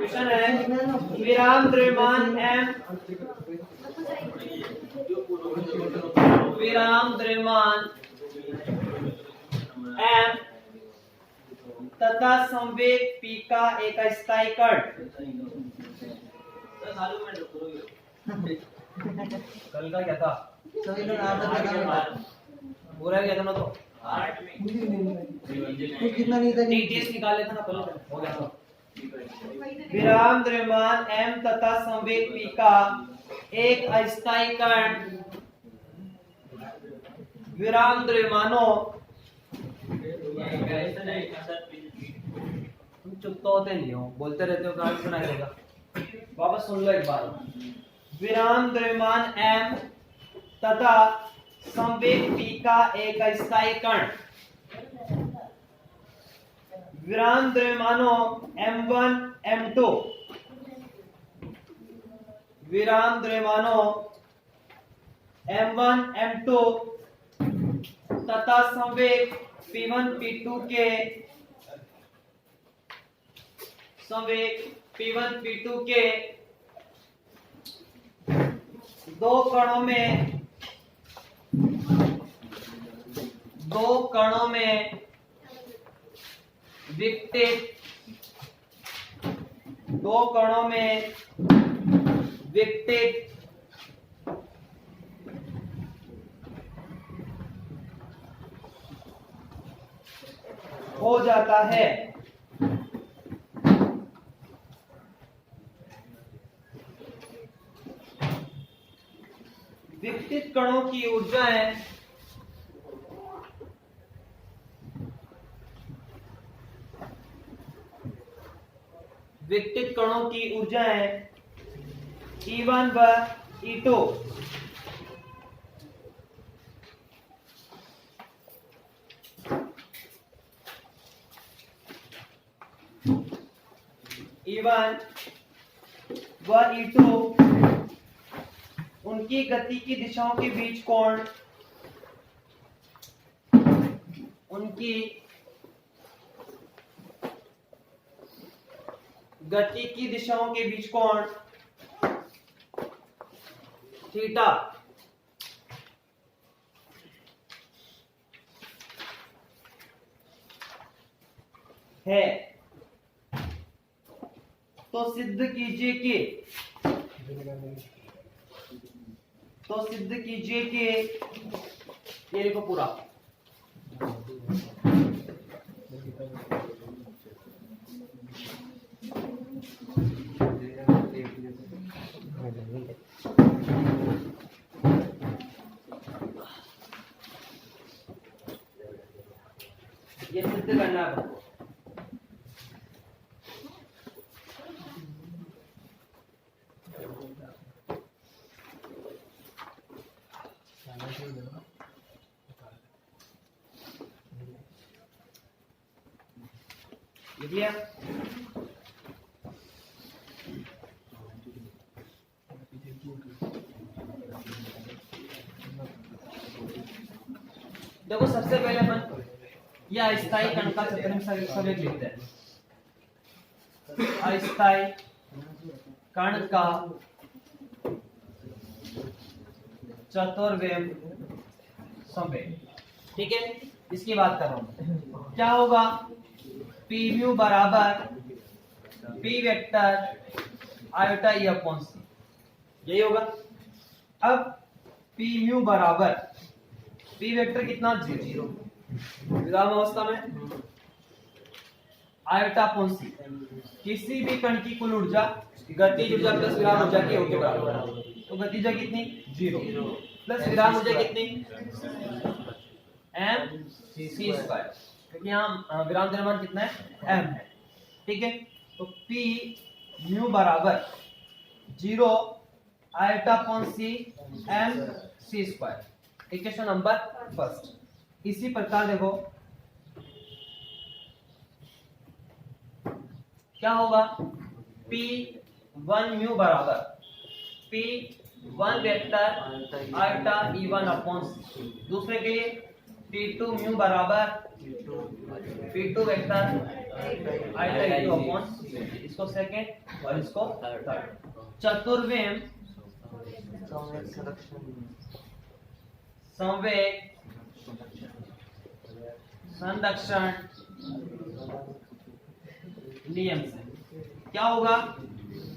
Question है विराम द्रव्यमान m विराम द्रव्यमान m तथा संवेग p का एक अस्थायी कण कल का क्या था पूरा क्या था ना तो 8 में कितना नहीं था टीटीएस निकाल लेता ना पहले हो गया था। विराम द्रव्यमान m तथा संवेग p का एक अस्थायी कण विराम द्रव्यमानों तुम चुप तो होते नहीं हो, बोलते रहते हो, कहां सुनाई देगा। वापस सुन लो एक बार। विराम द्रव्यमान m तथा संवेग p का एक अस्थायी कण विराम द्रव्यमानों m1 m2 विराम द्रव्यमानों m1 m2 तथा संवेग p1 p2 के संवेग p1 p2 के दो कणों में विकटित हो जाता है। विकटित कणों की ऊर्जाएं विकटित कणों की ऊर्जाएं E1 व E2 E1 व E2 उनकी गति की दिशाओं के बीच कोण उनकी गति की दिशाओं के बीच कोण थीटा है। तो सिद्ध कीजिए कि ये देखो पूरा ये सिद्ध करना है। लिखिए देखो सबसे पहले अपन यह अस्थायी कण का चतुर्भुज संवेग लिखते हैं। अस्थायी कण का चतुर्वेग संवेग, ठीक है। इसकी बात कर रहा हूं, क्या होगा P म्यू बराबर P vector iota E upon C, यही होगा। अब P म्यू बराबर P वेक्टर कितना 0 विराम अवस्था में आयोटा अपॉन C, किसी भी कण की कुल ऊर्जा गतिज ऊर्जा प्लस विराम ऊर्जा के योग के बराबर है। तो गतिज ऊर्जा कितनी 0 प्लस विराम ऊर्जा कितनी mc स्क्वायर, क्योंकि यहाँ विराम द्रव्यमान कितना है m है, ठीक है। तो P म्यू बराबर 0 iota upon C mc square, equation number first. इसी प्रकार देखो क्या होगा P1 म्यू बराबर P1 vector iota E1 upon C। दूसरे के लिए P2 म्यू बराबर P2 vector iota E two upon इसको सेकेंड और इसको थर्ड। चतुर्विम संवेग संरक्षण नियम से क्या होगा?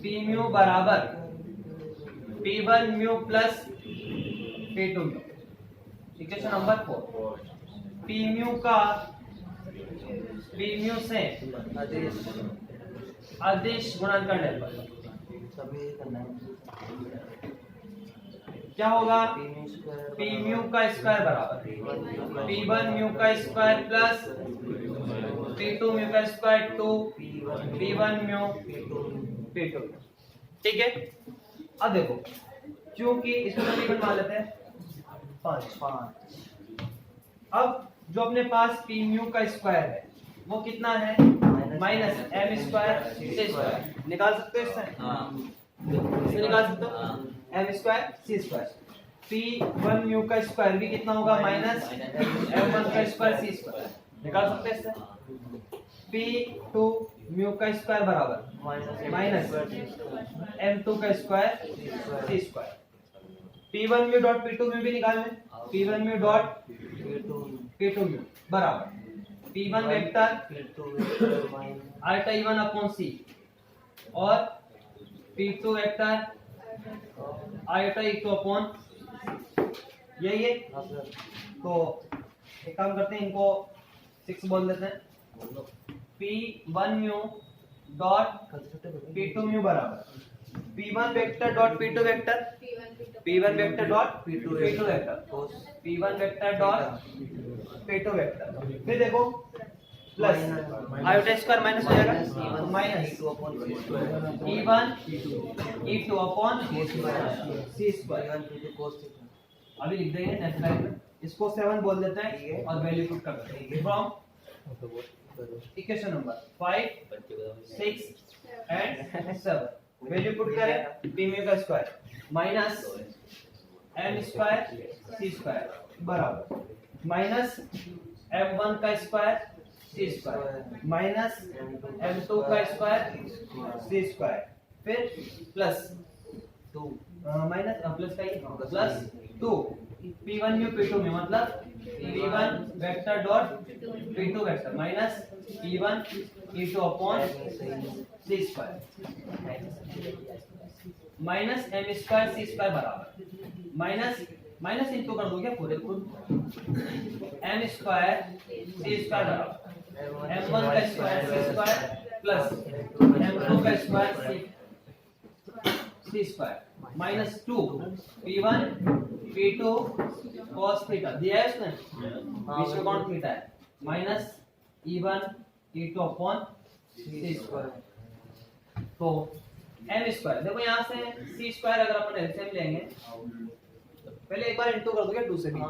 पी म्यू बराबर P1 mu plus P2 mu. Equation number 4, P mu का P म्यू से अदिश गुणनखंड है क्या होगा? P म्यू का स्क्वायर बराबर P1 म्यू का स्क्वायर प्लस P2 म्यू का स्क्वायर 2 P1 म्यू P2। ठीक है, अब देखो क्योंकि इसमें सभी बनवा लेते हैं 5। अब जो अपने पास पी म्यू का स्क्वायर है वो कितना है? Minus M square C square. निकाल सकते हो इससे निकाल सकते हो M square C square. P one mu का स्क्वायर भी कितना होगा? माइनस एम वन का स्क्वायर सी स्क्वायर। निकाल सकते हैं इससे। पी टू म्यू का स्क्वायर बराबर माइनस एम टू का square C square. P one mu dot P two mu भी निकाल लें। P one mu dot P two mu बराबर P one vector iota E one upon C और P two vector iota E two upon यही है। तो एक काम करते हैं, इनको 6 बोल देते हैं। P1 mu dot P2 mu बराबर P1 vector dot P2 vector P1 vector dot P2 vector P1 vector dot P2 vector. फिर देखो प्लस आयोटा स्क्वायर माइनस हो जाएगा minus E1 E2 upon C square. अभी लिख देंगे नेक्स्ट लाइन में, इसको 7 बोल देते हैं और वैल्यू पुट कर देते हैं from equation number 5 6 and 7। Value put करें पी म्यू का square minus M square C square बराबर माइनस एम वन का square C square minus M two का स्क्वायर सी स्क्वायर। फिर प्लस 2 माइनस प्लस का plus 2 P1 mu P2 mu मतलब P1 vector dot P2 vector minus P1 E2 upon C square minus M square C square बराबर minus minus into कर दो क्या पूरे खुद एम स्क्वायर सी स्क्वायर बराबर m1 का square C square plus m2 का square C square minus 2 P1 P2 cos theta दिया है इसने बीच में कौन थीटा है minus E1 E2 upon C square. तो m स्क्वायर देखो यहाँ से c स्क्वायर अगर अपन एलसीएम लेंगे पहले एक बार इनटू कर दोगे 2 से भी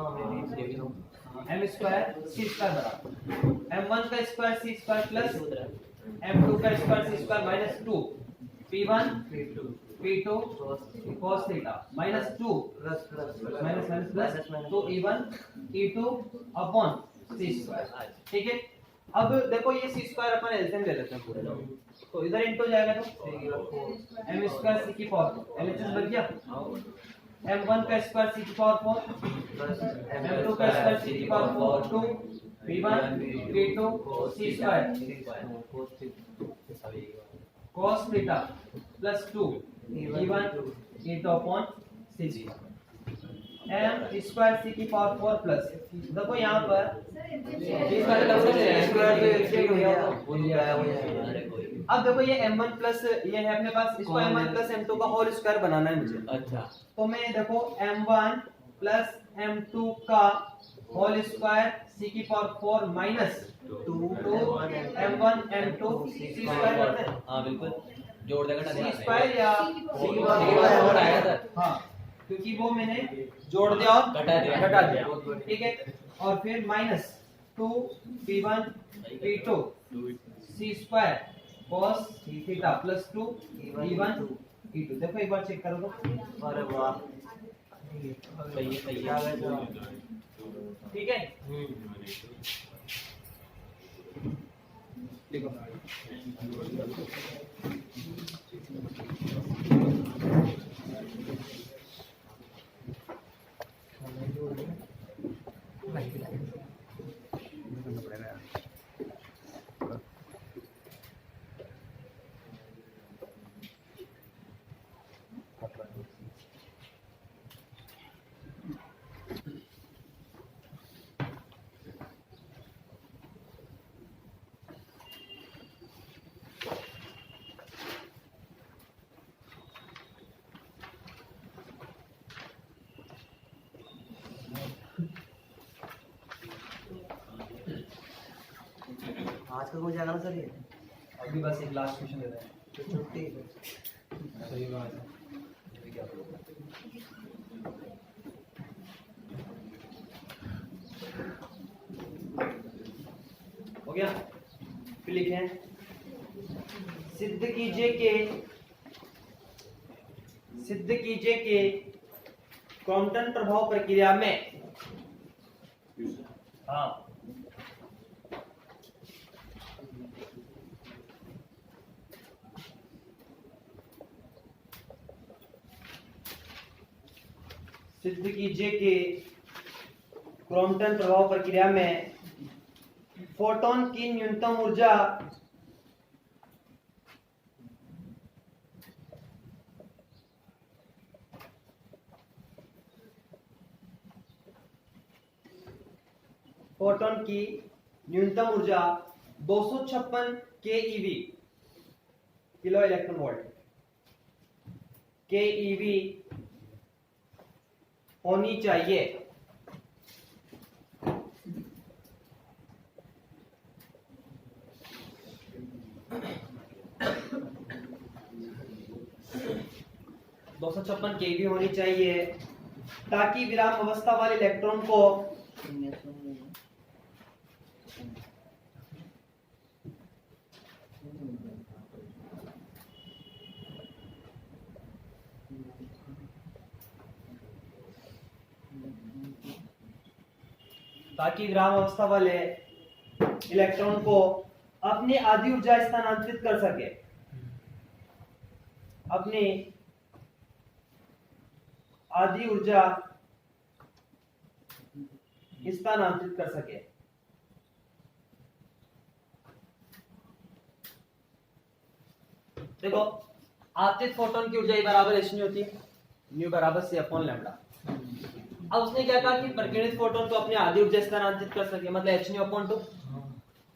m स्क्वायर c स्क्वायर बराबर m1 का square c square plus m2 का square c square minus 2 P1 P2 cos theta minus 2 minus minus plus तो E1 E2 upon c square. ठीक है, अब देखो ये c स्क्वायर अपन एलसीएम ले लेते हैं पूरे, तो इधर इनटू जाएगा तो m स्क्वायर c की पावर एलएचएस बच गया m1 का स्क्वायर c की पावर 4 m2 का स्क्वायर c की power 4 2 P1 P2 c square cos theta plus 2 E1 E2 upon c m square c की पावर 4 प्लस देखो यहाँ पर अब देखो ये m1 प्लस ये है अपने पास, इसको m1 प्लस m2 का होल स्क्वायर बनाना है मुझे। अच्छा, तो मैं देखो m1 प्लस m2 का होल स्क्वायर c की power 4 minus 2 m1 m2 c square करते हैं। हाँ बिल्कुल, जोड़ देगा c स्क्वायर या हाँ, क्योंकि वो मैंने जोड़ दिया और घटा दिया। ठीक है, और फिर minus 2 P1 P2 c square cos theta plus 2 E1 E2। देखो एक बार चेक करो तो, अरे वाह सही है। ठीक है, आज का हो जाएगा ना सर ये अभी बस एक लास्ट क्वेश्चन दे रहे हैं। तो छुट्टी सही बात है। अभी क्या करोगे? हो गया? फिर लिखें सिद्ध कीजिए कि क्रॉम्पटन प्रभाव प्रक्रिया में हाँ सिद्ध कीजिए कि क्रॉम्पटन प्रभाव प्रक्रिया में फोटोन की न्यूनतम ऊर्जा ऊर्जा 256 keV kilo electron volt keV होनी चाहिए। केवी होनी चाहिए ताकि विराम अवस्था वाले इलेक्ट्रॉन को अपनी आधी ऊर्जा स्थानांतरित कर सके, अपनी आधी ऊर्जा स्थानांतरित कर सके। देखो आपतित फोटोन की ऊर्जा बराबर h होती है, न्यू बराबर c अपॉन लैम्डा। अब उसने क्या कहा कि प्रकीर्णित फोटोन को अपनी आधी ऊर्जा स्थानांतरित कर सके, मतलब h अपॉन 2।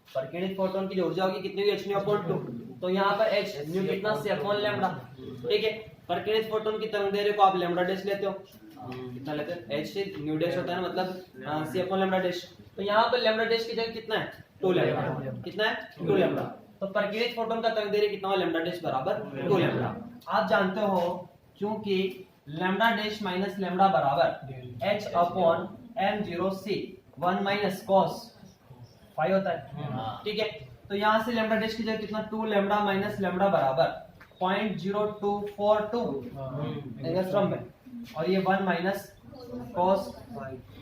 प्रकीर्णित फोटोन की जो ऊर्जा होगी कितनी होगी, h अपॉन 2। तो यहाँ पर h न्यू कितना c अपॉन लैम्डा। ठीक है, प्रकीर्णित फोटोन की तरंगदैर्घ्य को आप लैम्डा डैश लेते हो, कितना लेते हैं h न्यू डैश होता है ना, मतलब c अपॉन लैम्डा डैश। तो यहाँ पर लैम्डा डैश की जगह कितना है, 2 लैम्डा। कितना है, 2 लैम्डा। तो प्रकीर्णित फोटोन का तरंगदैर्घ्य कितना होगा, लैम्डा डैश बराबर 2 लैम्डा। आप जानते हो क्योंकि लैम्डा डैश माइनस लैम्डा बराबर h upon m0c 1 minus cos phi होता है। ठीक है, तो यहाँ से लैम्डा डैश की जगह कितना, 2 लैम्डा माइनस लैम्डा बराबर 0.0242 एंगस्ट्रॉम में, और ये 1 माइनस cos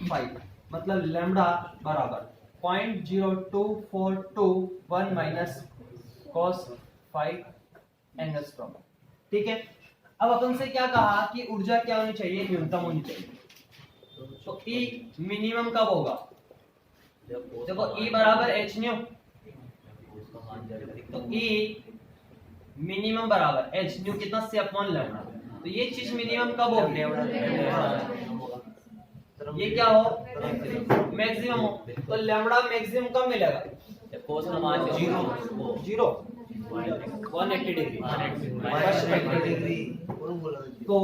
फाई, मतलब लैम्डा बराबर 0.0242 1 माइनस cos फाई एंगस्ट्रॉम। ठीक है, अब अपन से क्या कहा कि ऊर्जा क्या होनी चाहिए, न्यूनतम होनी चाहिए। तो E मिनिमम कब होगा, देखो E बराबर h न्यू, तो E मिनिमम बराबर h न्यू कितना c अपॉन लैम्डा। तो ये चीज मिनिमम कब होगी, ये क्या हो, मैक्सिमम हो। तो लैम्डा मैक्सिमम कब मिलेगा, cos का मान 0 180 डिग्री। तो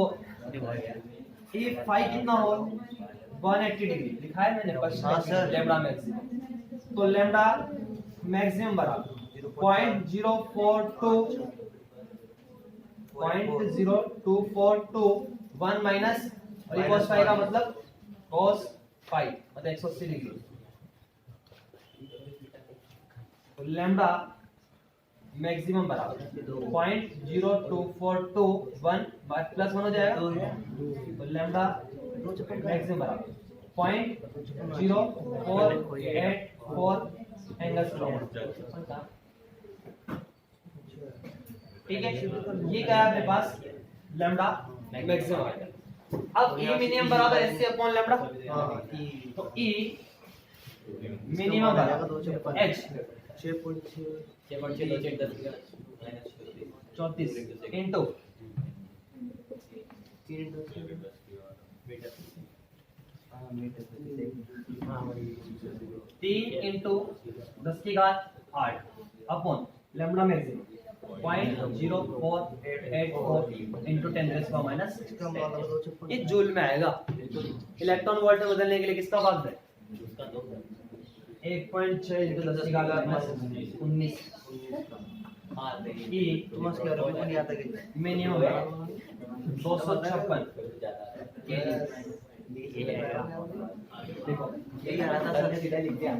E फाई कितना हो, 180 डिग्री लिखा है मैंने फर्स्ट लैम्डा मैक्सिमम। तो लैम्डा मैक्सिमम बराबर 0.0242 1 माइनस, और ये cos फाई का मतलब cos फाई मतलब 180 डिग्री। तो लैम्डा मैक्सिमम बराबर 0.0242 1 प्लस 1 हो जाएगा, तो लैम्डा मैक्सिमम बराबर 0.0484 एंगस्ट्रॉम। ठीक है, ये क्या है अपने पास लैम्डा मैक्सिमम आएगा। अब ई मिनिमम बराबर एस सी अपॉन लैम्डा, तो ई मिनिमम बराबर एच 6.6 34 इंटू 3 इंटू 10 की घात 8 अपॉन लैम्डा मैक्सिमम 0.0484 इंटू 10⁻⁻⁻। ये जूल में आएगा। इलेक्ट्रॉन वोल्ट में बदलने के लिए किसका भाग है? 1.6 इंटू 10 की घात 19 मिनिमम 256 देखो यही आ रहा था सर, सीधा लिख दिया।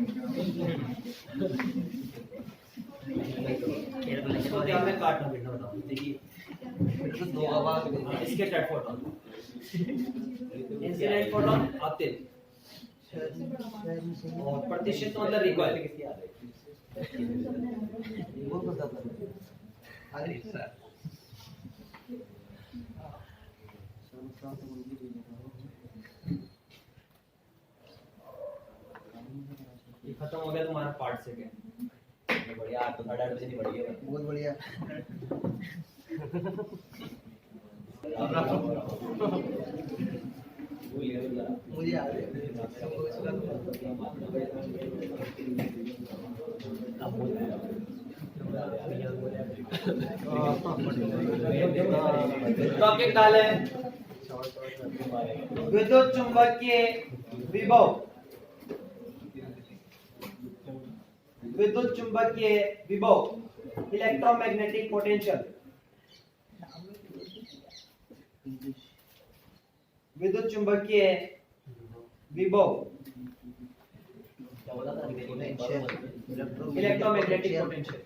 इसको ध्यान में काटना बेटा, बताओ देखिए तो दो हवा इसके टेट फोटोन इंसिडेंट फोटोन आते और प्रतिशत मतलब रिकॉइल वो बता था। अरे सर ये खत्म हो गया तुम्हारा पार्ट सेकंड। बढ़िया, 8 तो 8:30 बजे नहीं बढ़ गया। बहुत बढ़िया। मुझे याद है टॉपिक डाले विद्युत चुंबकीय विभव, विद्युत चुंबकीय विभव इलेक्ट्रोमैग्नेटिक पोटेंशियल, विद्युत चुंबकीय विभव इलेक्ट्रोमैग्नेटिक पोटेंशियल।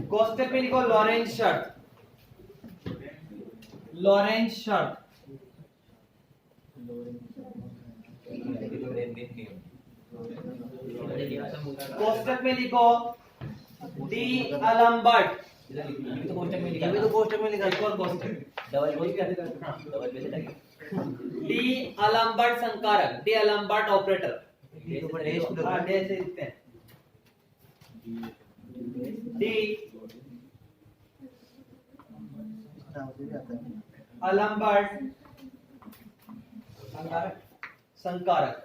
कोष्टक में लिखो लॉरेंज शर्त, लॉरेंज शर्त कोष्टक में लिखो डी अलम्बर्ट, तो कोष्टक में लिखा ये भी तो पोस्टर में लिखा एक और कोष्टक डबल बोल के डबल पे से लगे। डी अलम्बर्ट संकारक, डी अलम्बर्ट ऑपरेटर, ये तो बड़े हाँ डे से लिखते हैं डी अलम्बर्ट संकारक,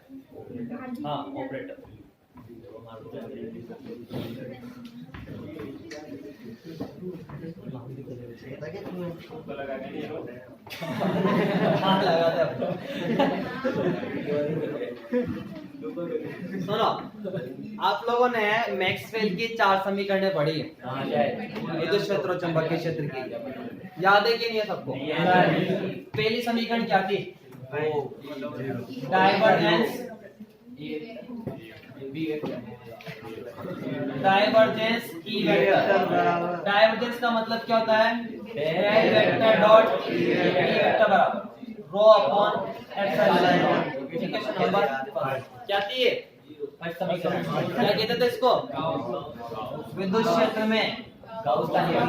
हाँ ऑपरेटर। हाँ लगा दे। सुनो, आप लोगों ने मैक्सवेल की 4 समीकरणें पढ़ी है विद्युत क्षेत्र और चुंबकीय क्षेत्र की, याद है कि नहीं है सबको? पहली समीकरण क्या थी? Divergence, divergence E vector. Divergence का मतलब क्या होता है? Del vector dot E vector बराबर rho upon epsilon nought. Equation number 1 क्या थी ये? फर्स्ट समीकरण। क्या कहते थे इसको? विद्युत क्षेत्र में गाउस का नियम।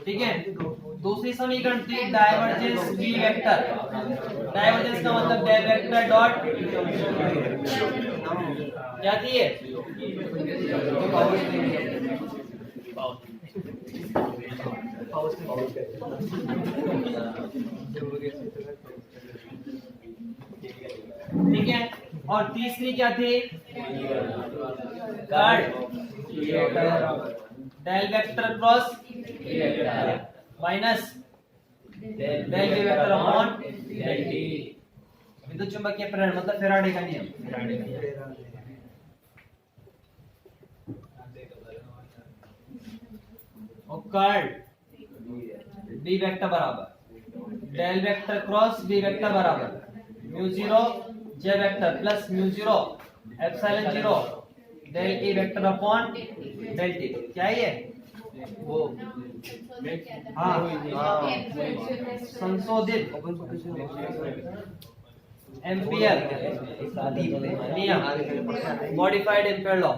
ठीक है, दूसरी समीकरण थी डाइवर्जेंस बी वेक्टर। डाइवर्जेंस का मतलब डेल वेक्टर डॉट क्या थी ये? ठीक है, और तीसरी क्या थी? Curl del vector cross minus del V vector upon del T. विद्युत चुंबकीय प्रेरण मतलब फैराडे का नियम। और कर्ल बी वेक्टर बराबर del vector cross B vector बराबर mu 0 J vector plus mu 0 epsilon 0 del E vector upon del T. क्या है ये? वो हाँ संशोधित एम्पियर नियम modified Ampere law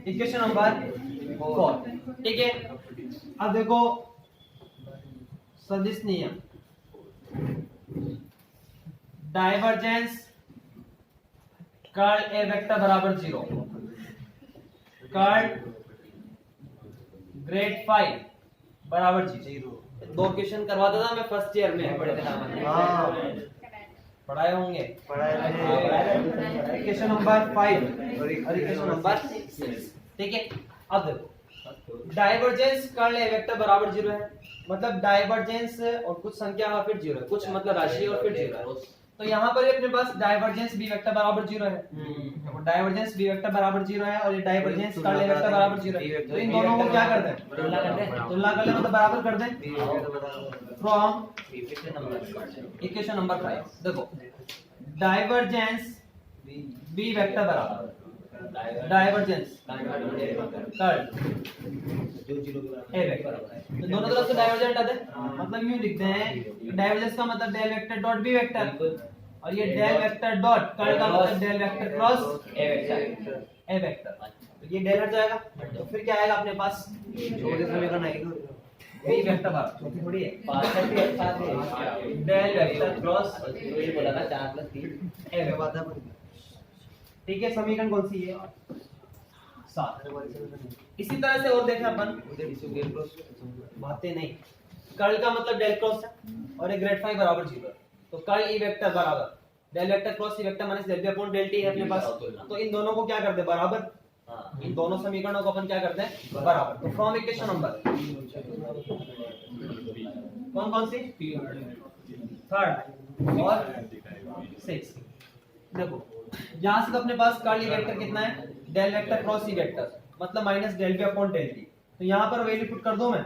equation number 4 ठीक है। अब देखो सदिश नियम डाइवर्जेंस कर्ल ए वेक्टर बराबर 0 कर्ल ग्रेड 5 बराबर 0 दो क्वेश्चन करवाता था मैं फर्स्ट ईयर में पढ़े थे नाम हाँ पढ़ाए होंगे पढ़ाया इक्वेशन नंबर 5 और इक्वेशन नंबर 6 ठीक है। अब देखो डाइवर्जेंस कर्ल ए वेक्टर बराबर 0 है मतलब डाइवर्जेंस और कुछ संख्या और फिर 0 है कुछ मतलब राशि और फिर 0 है। तो यहाँ पर अपने पास डाइवर्जेंस बी वेक्टर बराबर 0 है देखो डाइवर्जेंस बी वेक्टर बराबर 0 है और ये डाइवर्जेंस कर्ल ए वेक्टर बराबर 0 है। तो इन दोनों को क्या कर दें तुलना कर दें मतलब बराबर कर दें फ्रॉम इक्वेशन नंबर 5 देखो डाइवर्जेंस बी वेक्टर बराबर डाइवर्जेंस कर्ल ए वेक्टर तो दोनों तरफ से डाइवर्जेंट आते हैं मतलब यूं लिखते हैं डाइवर्जेंस का मतलब del vector dot B vector और ये डेल वेक्टर डॉट कर्ल का मतलब del vector cross A vector तो ये डेल हट जाएगा तो फिर क्या आएगा अपने पास छोटे समीकरण आएगी बी वेक्टर बराबर छोटी थोड़ी है डेल वेक्टर क्रॉस ये बोला था 4 + 3 ए वेक्टर ठीक है। समीकरण कौन सी है 7 इसी तरह से और देखें अपन बातें नहीं कर्ल का मतलब डेल क्रॉस है और ये ग्रेड 5 बराबर 0 है तो कर्ल ई वेक्टर बराबर del vector cross E vector minus del B upon del T है अपने पास तो इन दोनों को क्या करते हैं बराबर इन दोनों समीकरणों को अपन क्या करते हैं बराबर तो फ्रॉम इक्वेशन नंबर कौन कौन सी थर्ड और 6 देखो यहां से तो अपने पास कर्ल ई वेक्टर कितना है del vector cross E vector मतलब minus del B upon del T तो यहां पर वैल्यू पुट कर दूं मैं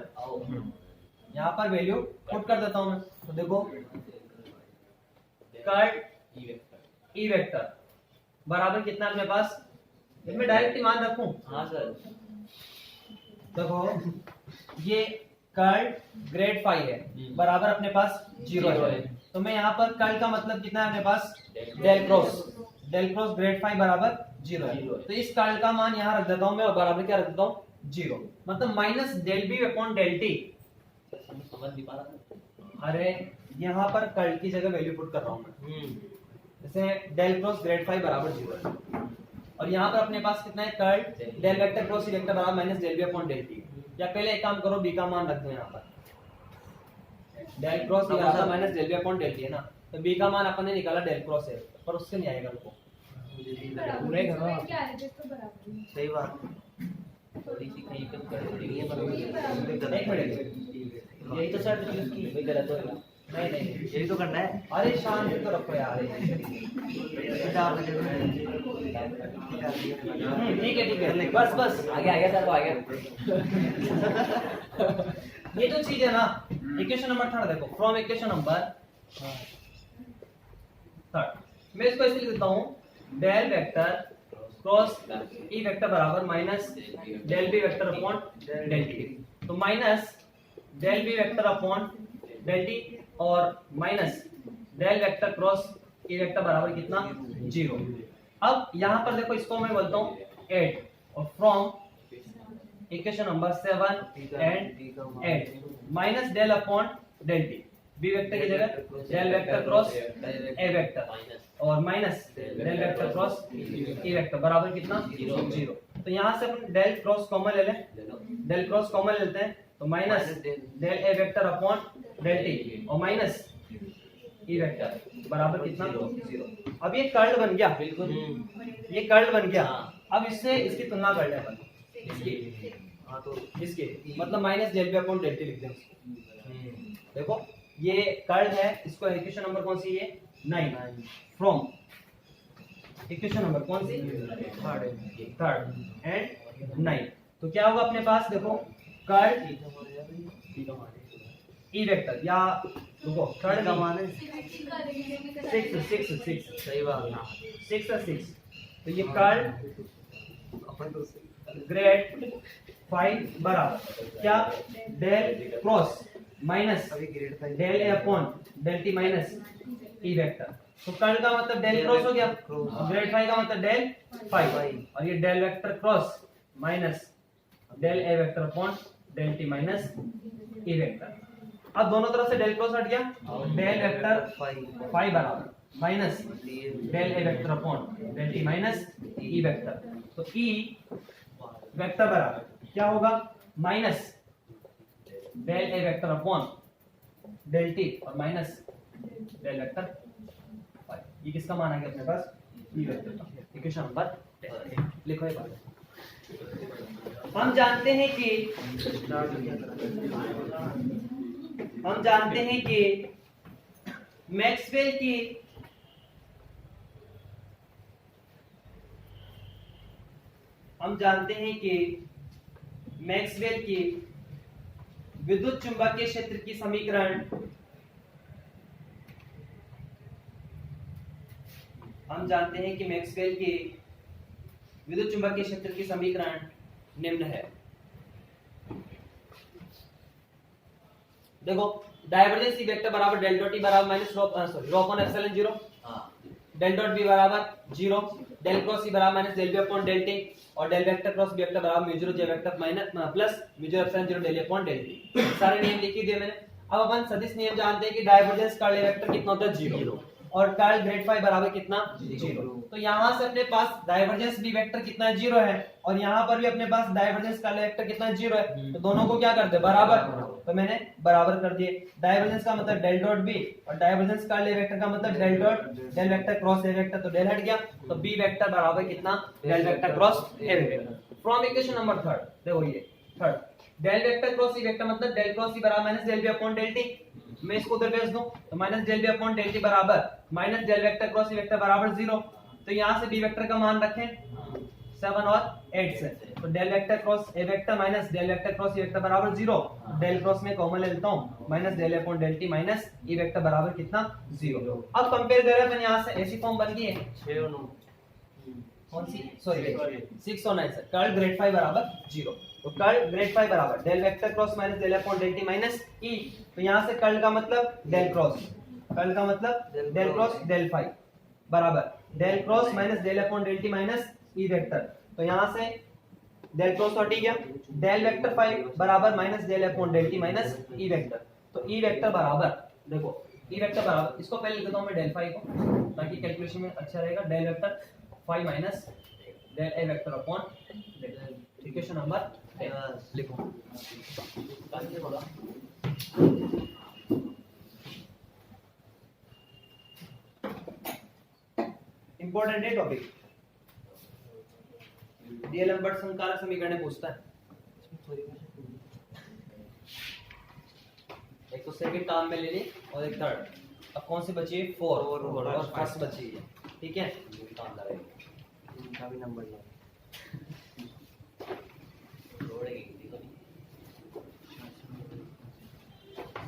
यहां पर वैल्यू पुट कर देता हूं मैं तो देखो कर्ल ई वेक्टर बराबर कितना है अपने पास इसमें डायरेक्ट ही मान रखूं हां सर देखो ये कर्ल ग्रेड 5 है बराबर अपने पास 0 है तो मैं यहाँ पर कर्ल का मतलब कितना है अपने पास डेल क्रॉस ग्रेड 5 बराबर 0 है तो इस कर्ल का मान यहाँ रख देता हूँ मैं और बराबर क्या रख देता हूँ 0 मतलब minus del B upon del T समझ नहीं पा रहा अरे यहाँ पर कर्ल की जगह वैल्यू पुट कर रहा हूँ मैं जैसे डेल क्रॉस ग्रेड 5 बराबर 0 है और यहाँ पर अपने पास कितना है curl del vector cross E vector बराबर minus del B upon del T या पहले एक काम करो बी का मान रख दो यहाँ पर डेल क्रॉस निकाला minus del B upon del T है ना तो बी का मान अपन ने निकाला डेल क्रॉस है पर उससे नहीं आएगा रुको पूरे घर में सही बात थोड़ी सी कहीं पे कर रही है एक मिनट यही तो सर इसकी भी गलत होगा नहीं यही तो करना है अरे शांति तो रखो यार ठीक है बस आगे आ गया सर वो आ गया ये जो चीज है ना इक्वेशन नंबर 3 देखो फ्रॉम इक्वेशन नंबर 3 मैं इसको ऐसे लिख देता हूं del vector cross E vector बराबर minus del B vector upon del T तो minus del B vector upon del T और minus del vector cross E vector बराबर कितना 0 अब यहां पर देखो इसको मैं बोलता हूं 8 और from equation number 7 and 8 minus del upon del T B vector की जगह del vector cross A vector और minus del vector cross E vector बराबर कितना 0 तो यहां से अपन डेल क्रॉस कॉमन ले लें डेल क्रॉस कॉमन लेते हैं तो minus del A vector upon del T और माइनस ई वेक्टर बराबर कितना 0 अब ये कर्ल बन गया बिल्कुल ये कर्ल बन गया अब इससे इसकी तुलना कर लें अपन इसके मतलब minus del B upon del T लिख दें देखो ये कर्ल है इसको इक्वेशन नंबर कौन सी है 9 फ्रॉम इक्वेशन नंबर कौन सी थर्ड एंड 9 तो क्या होगा अपने पास देखो कर्ल ई वेक्टर या देखो थर्ड का मान है 6 सही बात 6 और 6 तो ये कर्ल ग्रेड 5 बराबर क्या डेल क्रॉस माइनस अभी grad five del A upon del T minus E vector. तो कर्ल का मतलब डेल क्रॉस हो गया, क्रॉस। ग्रेड फाई का मतलब डेल फाई, फाई। और ये del vector cross minus del A vector upon del T minus E vector. अब दोनों तरफ से डेल क्रॉस हट गया, डेल वेक्टर फाइव फाई बराबर minus del A vector upon del T minus E vector. तो ई वेक्टर बराबर क्या होगा, minus del A vector upon del T और माइनस डेल वेक्टर फाई। ये किसका मान आ गया अपने पास, ई वेक्टर का। इक्वेशन नंबर 10 लिखो एक बार। हम जानते हैं कि मैक्सवेल की विद्युत चुंबकीय क्षेत्र की समीकरण निम्न है। देखो डाइवर्जेंस ई वेक्टर बराबर डेल डॉट ई बराबर minus rho upon epsilon 0, del dot B बराबर 0, डेल क्रॉस ई बराबर minus del B upon del T, और del vector cross B vector बराबर mu 0 J vector minus plus mu 0 epsilon 0 del A upon del T. सारे नियम लिख ही दिए मैंने। अब अपन सदिश नियम जानते हैं कि डाइवर्जेंस कर्ल ए वेक्टर कितना होता है 0 और कर्ल ग्रेड फाई बराबर कितना 0। तो यहाँ से अपने पास डाइवर्जेंस बी वेक्टर कितना है 0 है, और यहाँ पर भी अपने पास डाइवर्जेंस कर्ल ए वेक्टर कितना है 0 है। तो दोनों को क्या कर दे बराबर, तो मैंने बराबर कर दिए। डाइवर्जेंस का मतलब डेल डॉट बी और डाइवर्जेंस कर्ल ए वेक्टर का मतलब del dot del vector cross A vector, तो डेल हट गया, तो बी वेक्टर बराबर कितना del vector cross A vector. From equation number 3 देखो ये 3 del vector cross E vector मतलब डेल क्रॉस ई बराबर minus del B upon del T. मैं इसको उधर भेज दूं तो minus del B upon del T बराबर minus del vector cross E vector बराबर 0। तो यहां से बी वेक्टर का मान रखें 7 और 8 से, तो del vector cross A vector minus del vector cross E vector बराबर 0। डेल क्रॉस में कॉमन ले लेता हूं, minus del upon del T minus E vector बराबर कितना 0। अब कंपेयर करें मैंने यहां से ऐसी फॉर्म बन गई है 6 और 9 कौन सी, सॉरी 6 और 9 से कर्ल ग्रेड फाई बराबर 0। तो कर्ल ग्रेड फाई बराबर del vector cross minus del upon del T minus E. तो यहां से कर्ल का मतलब डेल क्रॉस, कर्ल का मतलब डेल क्रॉस डेल फाई बराबर del cross minus del upon del T minus E vector. तो यहां से डेल क्रॉस हट गया, डेल वेक्टर फाई बराबर minus del upon del T minus E vector. तो ई वेक्टर बराबर देखो ई वेक्टर बराबर, इसको पहले लिख देता हूं मैं डेल फाई को ताकि कैलकुलेशन में अच्छा रहेगा। Del vector phi minus del A vector upon del. Equation number 10 लिखो। काफी होगा इंपॉर्टेंट है टॉपिक, डीएल लंबर्ट संकारक समीकरण पूछता है। एक तो सेकंड टर्म में ले ली और एक थर्ड। अब कौन सी बची है 4 और फर्स्ट बची है, ठीक है। काम लगाएंगे इनका भी नंबर लो।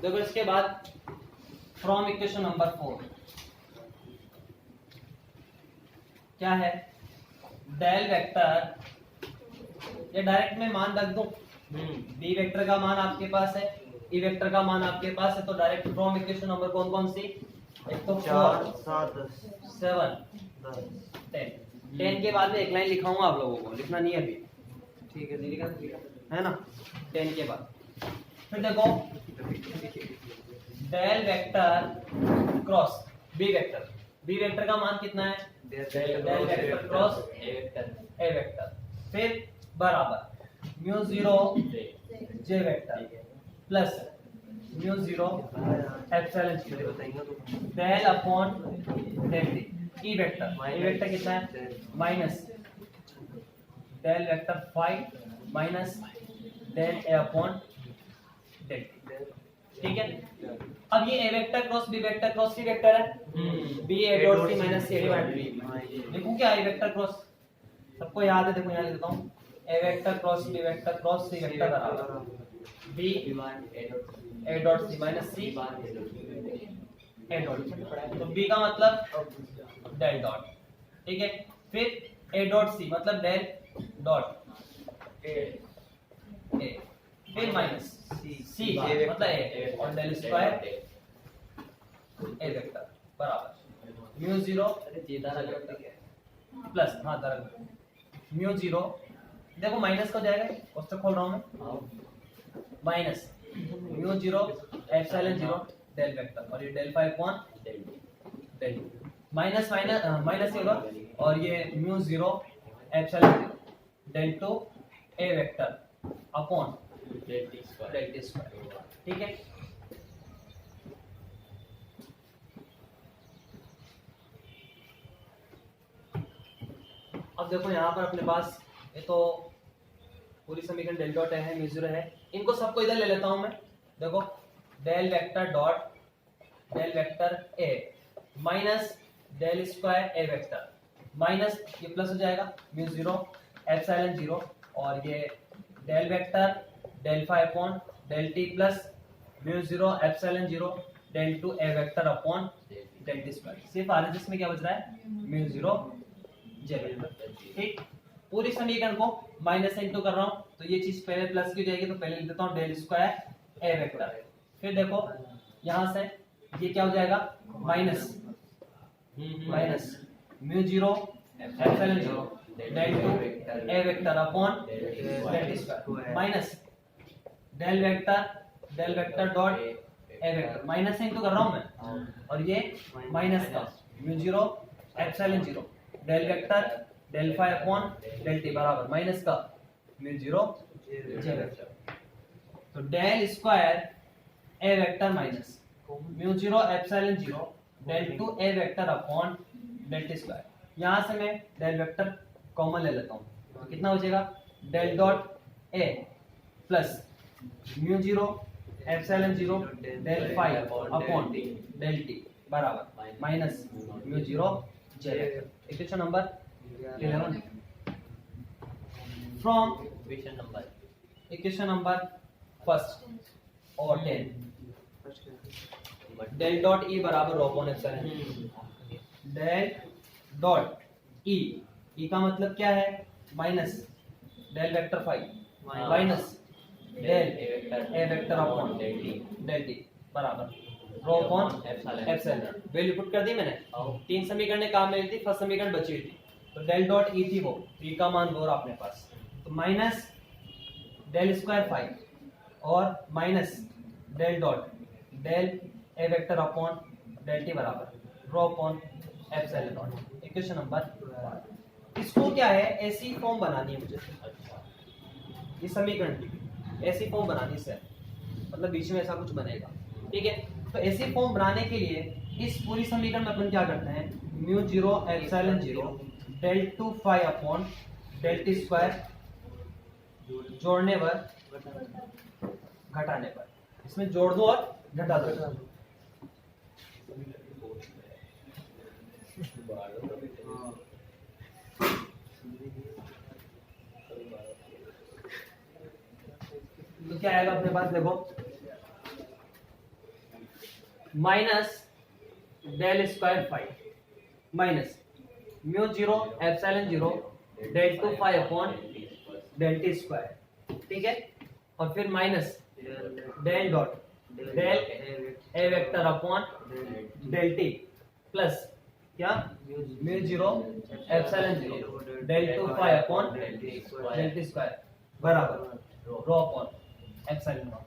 देखो इसके बाद फ्रॉम इक्वेशन नंबर 4 क्या है, डेल वेक्टर, ये डायरेक्ट में मान रख दूं, बी वेक्टर का मान आपके पास है, ई वेक्टर का मान आपके पास है, तो डायरेक्ट फ्रॉम इक्वेशन नंबर कौन कौन सी, एक तो 4 7 7 10 10 10 के बाद में एक लाइन लिखाऊंगा, आप लोगों को लिखना नहीं है अभी, ठीक है लिखा है ना। 10 के बाद फिर देखो del vector cross B vector, B vector का मान कितना है, del vector cross A vector, फिर बराबर mu 0 J vector plus mu 0 epsilon 0 del upon del T. E vector कितना है minus del vector 5 minus del A upon del T, ठीक है। अब ये A vector cross B vector cross C vector है, B A dot C minus C divided B. देखो क्या ए vector cross सबको याद है, देखो यहाँ लिख देता हूँ, A vector cross B vector cross C vector बराबर B A dot C minus C A dot. तो बी का मतलब डेल डॉट, ठीक है। फिर ए डॉट सी मतलब डेल डॉट ए फिर माइनस सी मतलब ए और डेल स्क्वायर ए वेक्टर बराबर म्यू 0 प्लस हाँ दरअसल म्यू 0 देखो माइनस का हो जाएगा कोष्टक खोल रहा हूँ मैं minus mu 0 epsilon 0 del vector और ये del 5 upon del minus minus minus होगा और ये mu 0 epsilon 0 del 2 A vector upon del T square ठीक है। अब देखो यहाँ पर अपने पास ये तो पूरी समीकरण डेल डॉट है म्यू 0 है, इनको सबको इधर ले लेता हूँ मैं। देखो del vector dot del vector A minus del square A vector minus ये प्लस हो जाएगा म्यू 0 एप्सिलॉन 0 और ये del vector del 5 upon del T plus mu 0 epsilon 0 del 2 A vector upon del T square. सिर्फ R में क्या बच रहा है म्यू 0 जे वेक्टर ठीक। पूरी समीकरण को माइनस से इंटू कर रहा हूँ तो ये चीज पहले प्लस की जाएगी तो पहले लिख देता हूँ डेल स्क्वायर ए वेक्टर। फिर देखो यहाँ से ये क्या हो जाएगा minus minus mu 0 epsilon 0 del 2 A vector upon del square minus del vector dot A vector minus से इंटू कर रहा हूँ मैं और ये माइनस का mu 0 epsilon 0 del vector del 5 upon del T बराबर माइनस का म्यू 0 जे वेक्टर। तो del square A vector minus mu 0 epsilon 0 del 2 A vector upon del T square. यहाँ से मैं डेल वेक्टर कॉमन ले लेता हूँ कितना बचेगा del dot A plus mu 0 epsilon 0 del 5 upon del T बराबर minus mu 0 J vector. Equation number 11 from equation number first और 10 डेल डॉट ई बराबर rho upon epsilon del dot E का मतलब क्या है minus del vector 5 minus del A vector upon del T बराबर rho upon epsilon. Value put कर दी मैंने, तीन समीकरण काम में ली थी, फर्स्ट समीकरण बची हुई थी तो डेल डॉट ई थी वो, ई का मान वो रहा अपने पास तो माइनस डेल स्क्वायर 5 और minus del dot del A vector upon del T बराबर rho upon epsilon nought. Equation number इसको क्या है ऐसी फॉर्म बनानी है मुझे, ये समीकरण की ऐसी फॉर्म बनानी से मतलब बीच में ऐसा कुछ बनेगा ठीक है। तो ऐसी फॉर्म बनाने के लिए इस पूरी समीकरण में अपन क्या करते हैं mu 0 epsilon 0 del 2 5 upon del T square जोड़ने पर घटाने पर, इसमें जोड़ दो और घटा दो। तो क्या आएगा अपने पास देखो minus del square 5 minus mu 0 epsilon 0 del 2 5 upon del T square ठीक है। और फिर minus del dot del A vector upon del T plus क्या mu 0 epsilon 0 del 2 5 upon del T square बराबर रो अपॉन एप्सिलॉन नॉट।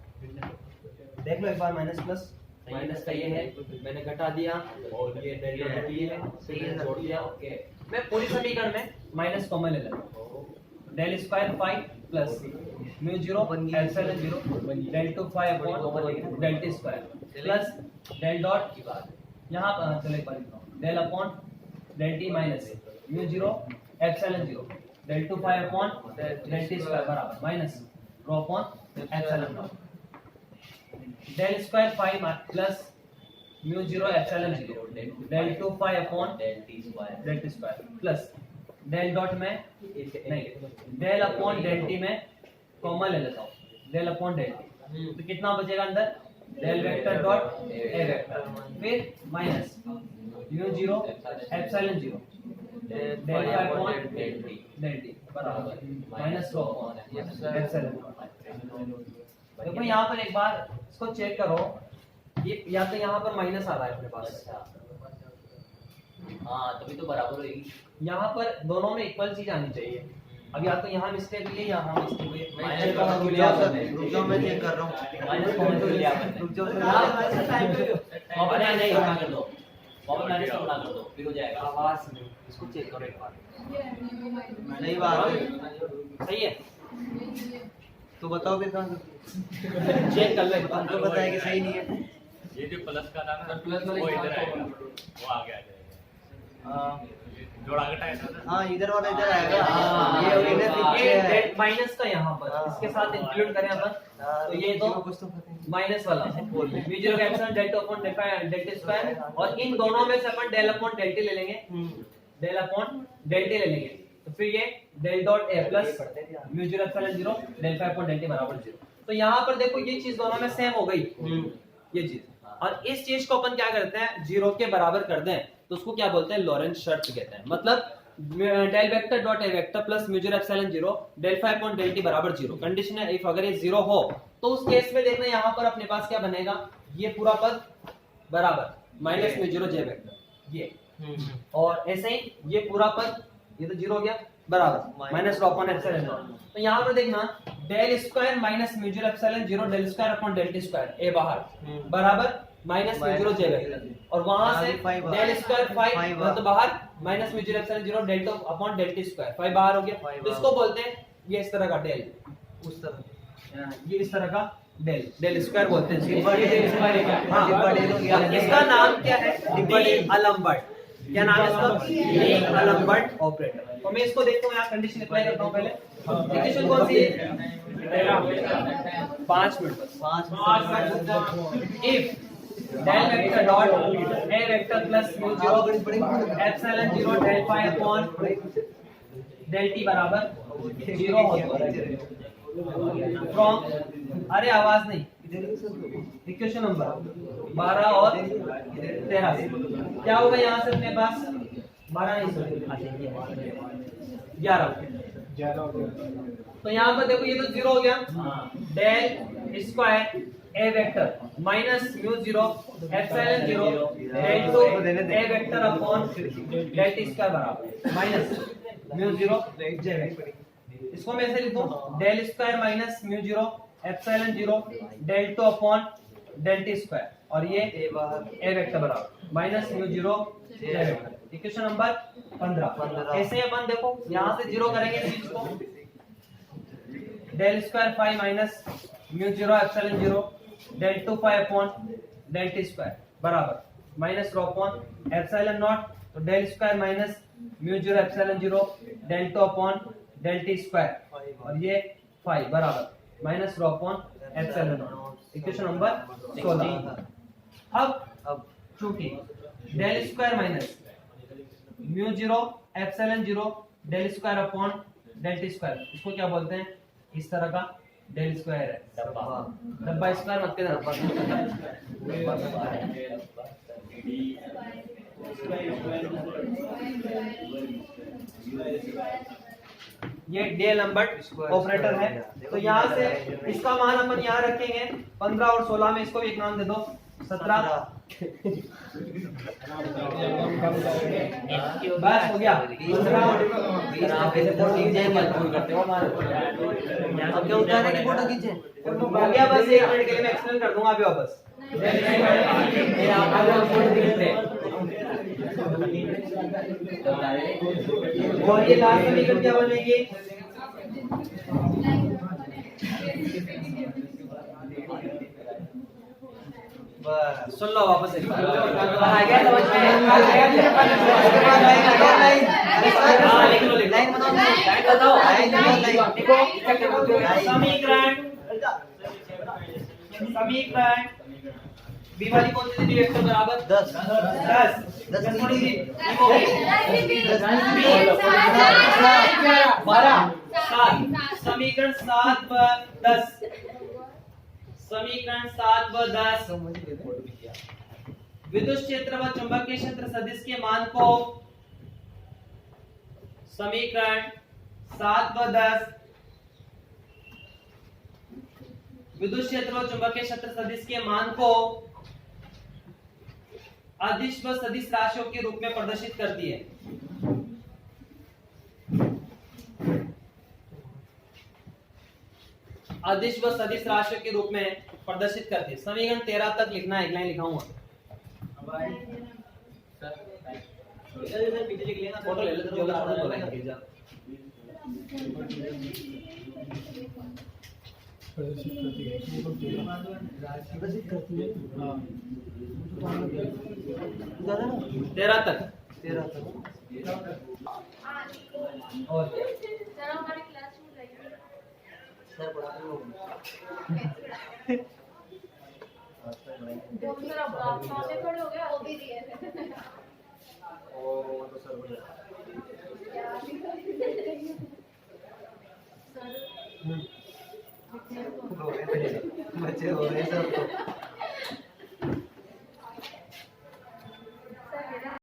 देख लो एक बार minus plus minus का ये है मैंने घटा दिया और ये डेल डॉट ये है सही है जोड़ दिया ओके। मैं पूरी समीकरण में माइनस कॉमन ले लेता हूं del square 5 plus mu 0 epsilon 0 del 2 5 upon del T square plus del dot यहां पर चलो एक बार लिखता हूं del upon del T minus mu 0 epsilon 0 del 2 5 upon del T square बराबर minus rho upon epsilon nought del square 5 plus mu 0 epsilon 0 del 2 5 upon del T square plus del dot में नहीं डेल अपॉन डेल टी में common ले लेता हूं del upon del T तो कितना बचेगा अंदर del vector dot A vector फिर minus mu 0 epsilon 0 del 5 upon del T बराबर माइनस रो अपॉन एप्सिलॉन देखो यहाँ पर एक बार इसको चेक करो, ये या तो यहाँ पर माइनस आ रहा है अपने पास, अच्छा हाँ तभी तो बराबर होगी। यहाँ पर दोनों में इक्वल चीज आनी चाहिए। अब या तो यहाँ मिस्टेक हुई है, यहाँ मिस्टेक हुई है। माइनस का रुक जाओ सर, रुक जाओ, मैं चेक कर रहा हूँ। माइनस कॉमन तो लिया आपने। रुक जाओ हाँ, सर। वैसे time पे कॉमन नहीं मना कर दो, कॉमन माइनस का मना कर दो फिर हो जाएगा। आवाज नहीं, इसको चेक करो एक बार। सही बात है। सही है, तो बताओ फिर कहाँ से? चेक कर लो एक हमको बार। पता है कि सही नहीं है। ये जो प्लस का था ना प्लस वाले वो इसका इधर आएगा, तो- वो आगे आ जाएगा। हाँ, जोड़ा घटाया था ना। हाँ इधर वाला इधर आएगा। हाँ, ये इधर पीछे है। ये माइनस का यहाँ पर हाँ। इसके साथ इंक्लूड करें अपन, हाँ, तो ये तो कुछ तो पता नहीं। माइनस वाला mutual cancel delta upon delta square, और इन दोनों में से अपन डेल अपॉन डेल्टा ले लेंगे, डेल अपॉन डेल्टा ले लेंगे, तो फिर ये del dot A plus mutual epsilon 0 del phi upon delta बराबर 0। तो यहाँ पर देखो ये चीज दोनों में सेम हो गई, ये चीज। और इस चीज को अपन क्या करते हैं, 0 के बराबर कर दें तो उसको क्या बोलते हैं, लॉरेंट शर्त कहते हैं। मतलब del vector dot A vector plus mutual epsilon 0 del phi upon del T बराबर 0। कंडीशन है इफ अगर ये 0 हो तो उस केस में देखना यहाँ पर अपने पास क्या बनेगा, ये पूरा पद बराबर माइनस में 0 जे वेक्टर ये, और ऐसे ही ये पूरा पद ये तो 0 हो गया बराबर माइनस अपॉन एप्सिलॉन 0। तो यहाँ पर देखना del square minus mutual epsilon 0 del square upon del T square A बाहर बराबर माइनस म्यूचुअल जे वेक्टर, और वहां से डेल स्क्वायर 5 तो बाहर minus mutual epsilon 0 delta upon del T square 5 बाहर हो गया। तो इसको बोलते हैं ये इस तरह का डेल, उस तरह ये इस तरह का डेल, डेल स्क्वायर बोलते हैं डिब्बा इसको। डेल स्क्वायर है क्या? हाँ, डिब्बा डेल हो गया। और इसका नाम क्या है, डी अलम्बर्ट। क्या नाम है इसका, डी अलम्बर्ट ऑपरेटर। तो मैं इसको देखता हूँ, यहाँ कंडीशन अप्लाई करता हूँ पहले। इक्वेशन कौन सी है, 5 मिनट बस। 5 if del vector dot A vector plus mu 0 epsilon 0 del phi upon del T बराबर 0 होता है फ्रॉम, अरे आवाज नहीं, इक्वेशन नंबर 12 और 13 से क्या होगा, यहाँ से अपने पास 12 नहीं 11। तो यहाँ पर देखो ये तो 0 हो गया, del square A vector minus mu 0 epsilon 0 del two A vector upon del T square बराबर माइनस म्यू 0 जे वेक्टर। इसको मैं ऐसे लिखूं, del square minus mu 0 epsilon 0 del two upon del T square, और ये ए वेक्टर बराबर minus mu 0 J vector. Equation number 15। ऐसे अपन देखो यहाँ से 0 करेंगे इस चीज को, del square 5 minus mu 0 epsilon 0 del two 5 upon del T square बराबर minus rho upon epsilon nought, तो del square minus mu 0 epsilon 0 del two upon del T square, और ये 5 बराबर minus rho upon epsilon nought. Equation number 16। अब चूंकि del square minus mu 0 epsilon 0 del square upon del T square, इसको क्या बोलते हैं, इस तरह का डेल स्क्वायर है, डब्बा स्क्वायर मत ये डेल लंबर्ट ऑपरेटर है। तो यहाँ से इसका मान अपन यहाँ रखेंगे 15 और 16 में, इसको भी एक नाम दे दो 17। बस हो गया 15 और अब क्या होता है कि फोटो खींचे? हो गया, बस 1 मिनट के लिए मैं एक्सप्लेन कर दूंगा अभी वापस। और ये लास्ट समीकरण क्या बनेगी, बस सुन लो वापस एक बार। आ गया समझ में, आ गया हाँ लिख लो, लाइन बनाओ, लाइन बताओ, लिखो। समीकरण बी वाली कौन सी थी, वेक्टर बराबर 10 10 10 थोड़ी सी समीकरण 7 पर 10, समीकरण 7 पर 10 विद्युत क्षेत्र व चुंबकीय क्षेत्र सदिश के मान को, समीकरण 7 पर 10 विद्युत क्षेत्र और चुंबकीय क्षेत्र सदिश के मान को अदिश व सदिश राशियों के रूप में प्रदर्शित करती है। अदिश व सदिश राशियों के रूप में प्रदर्शित करती है। समीकरण 13 तक लिखना है, एक लाइन लिखाऊंगा। पीछे लिख लेना, फोटो ले ले तो प्रदर्शित करती है। हाँ। 13 तक। 13 तक। और जरा हमारी क्लास में लाइए। सर पढ़ाते हो। सर अब आप सामने खड़े हो गए, वो भी दिए थे। और तो सर बोले। सर बच्चे हो रहे हैं सब।